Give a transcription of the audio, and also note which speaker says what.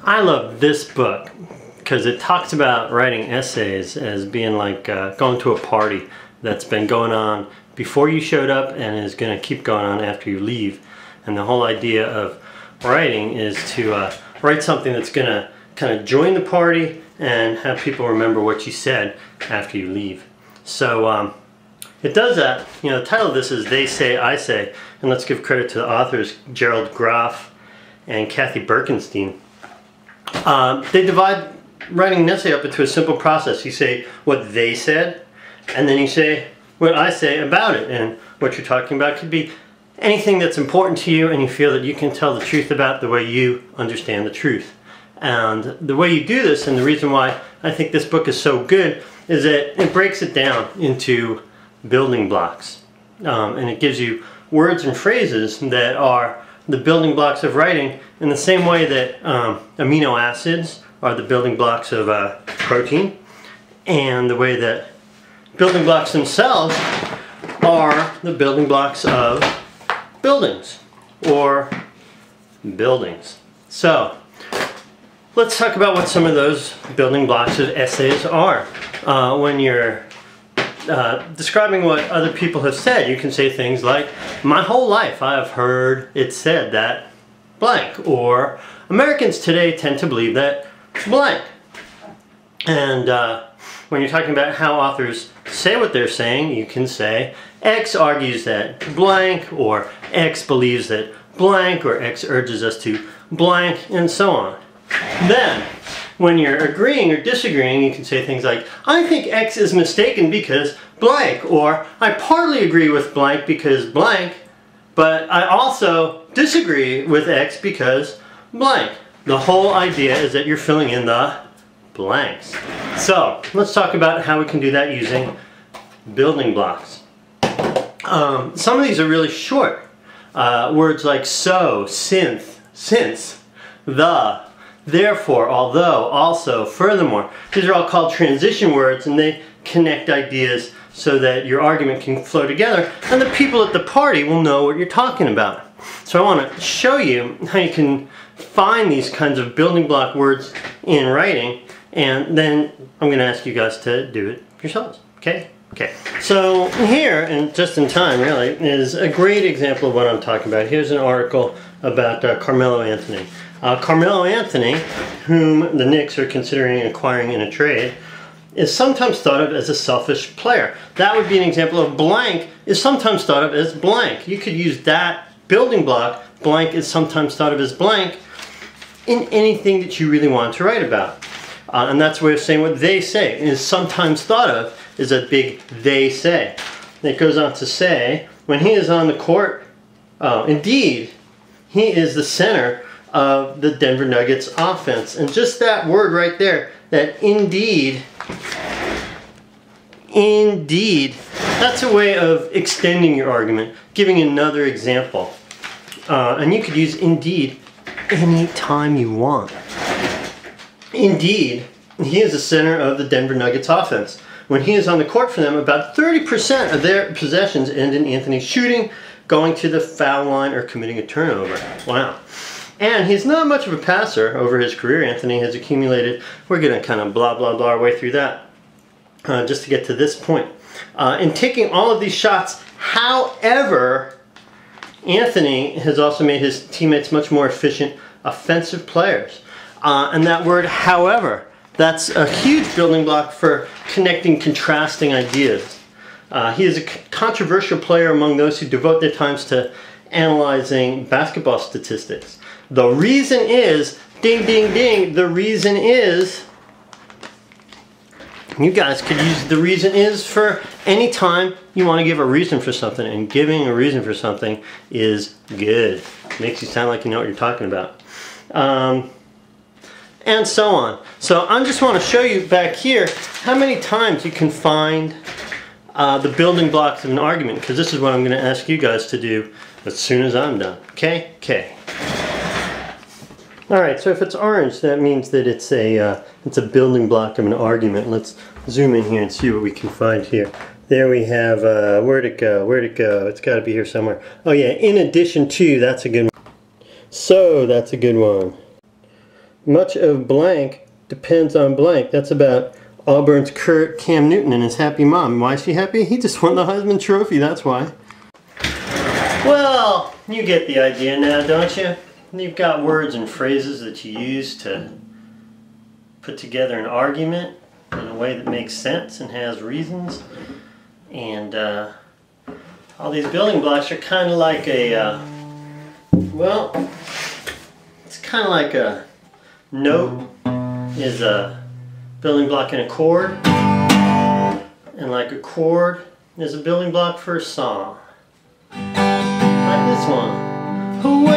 Speaker 1: I love this book because it talks about writing essays as being like going to a party that's been going on before you showed up and is going to keep going on after you leave. And the whole idea of writing is to write something that's going to kind of join the party and have people remember what you said after you leave. So it does that. You know, the title of this is They Say, I Say, and let's give credit to the authors Gerald Graff and Cathy Birkenstein. They divide writing an essay up into a simple process. You say what they said, and then you say what I say about it. And what you're talking about could be anything that's important to you and you feel that you can tell the truth about the way you understand the truth. And the way you do this, and the reason why I think this book is so good, is that it breaks it down into building blocks. And it gives you words and phrases that are the building blocks of writing in the same way that amino acids are the building blocks of protein, and the way that building blocks themselves are the building blocks of buildings or buildings. So let's talk about what some of those building blocks of essays are. When you're describing what other people have said, you can say things like, my whole life I have heard it said that blank, or Americans today tend to believe that blank. And when you're talking about how authors say what they're saying, you can say X argues that blank, or X believes that blank, or X urges us to blank, and so on. Then when you're agreeing or disagreeing, you can say things like, I think X is mistaken because blank, or I partly agree with blank because blank, but I also disagree with X because blank. The whole idea is that you're filling in the blanks. So let's talk about how we can do that using building blocks. Some of these are really short. Words like so, since, the, therefore, although, also, furthermore. These are all called transition words, and they connect ideas so that your argument can flow together and the people at the party will know what you're talking about. So I want to show you how you can find these kinds of building block words in writing, and then I'm going to ask you guys to do it yourselves. Okay? Okay. So here, and just in time really, is a great example of what I'm talking about. Here's an article about Carmelo Anthony. Carmelo Anthony, whom the Knicks are considering acquiring in a trade, is sometimes thought of as a selfish player. That would be an example of blank is sometimes thought of as blank. You could use that building block, blank is sometimes thought of as blank, in anything that you really want to write about. And that's a way of saying what they say is sometimes thought of is a big they say. It goes on to say, when he is on the court, indeed, he is the center of the Denver Nuggets offense. And just that word right there, that indeed, that's a way of extending your argument, giving another example. And you could use indeed any time you want. Indeed, he is the center of the Denver Nuggets offense. When he is on the court for them, about 30% of their possessions end in Anthony shooting, going to the foul line, or committing a turnover. Wow. And he's not much of a passer over his career. Anthony has accumulated, we're going to kind of blah, blah, blah our way through that just to get to this point. In taking all of these shots, however, Anthony has also made his teammates much more efficient offensive players. And that word, however, that's a huge building block for connecting contrasting ideas. He is a controversial player among those who devote their times to analyzing basketball statistics. The reason is, ding, ding, ding, the reason is, you guys could use the reason is for any time you want to give a reason for something, and giving a reason for something is good. Makes you sound like you know what you're talking about. And so on. So I just want to show you back here how many times you can find the building blocks of an argument, because this is what I'm going to ask you guys to do as soon as I'm done. Okay? Okay. Alright, so if it's orange, that means that it's a building block of an argument. Let's zoom in here and see what we can find here. There we have, where'd it go? Where'd it go? It's got to be here somewhere. Oh yeah, in addition to, that's a good one. So, that's a good one. Much of blank depends on blank. That's about Auburn's Kurt Cam Newton and his happy mom. Why is she happy? He just won the Heisman Trophy, that's why. Well, you get the idea now, don't you? You've got words and phrases that you use to put together an argument in a way that makes sense and has reasons. And all these building blocks are kind of like a, well, it's kind of like a note is a building block in a chord, and like a chord is a building block for a song. Like this one.